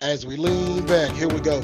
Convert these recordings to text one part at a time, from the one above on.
As we lean back, here we go.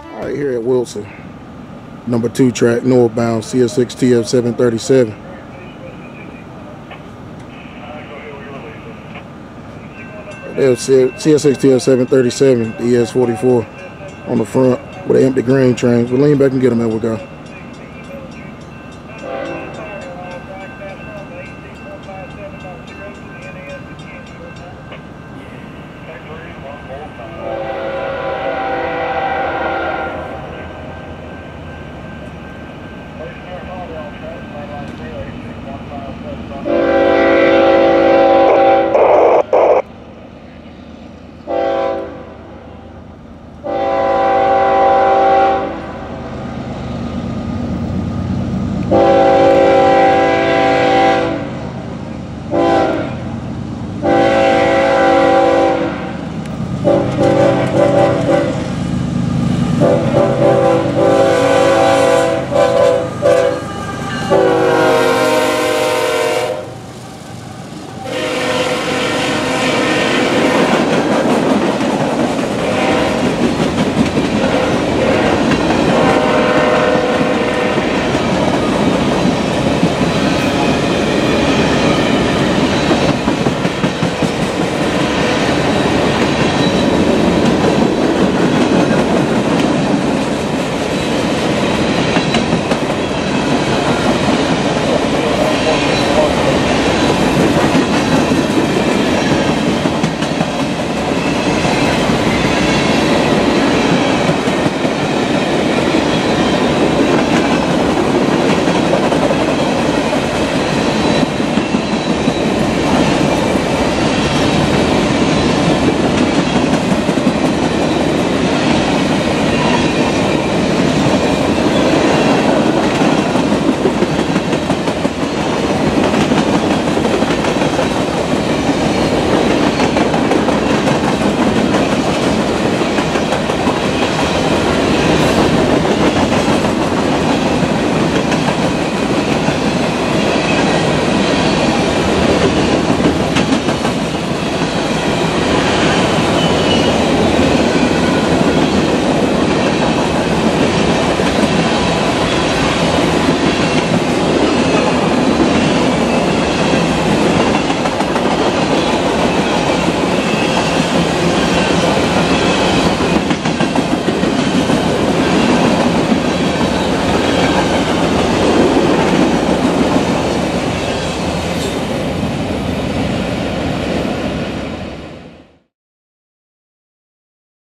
All right, here at Wilson, number 2 track, northbound, CSX TF 737. There's CSX TF 737, ES 44 on the front with an empty grain train. We'll lean back and get them, and we'll go.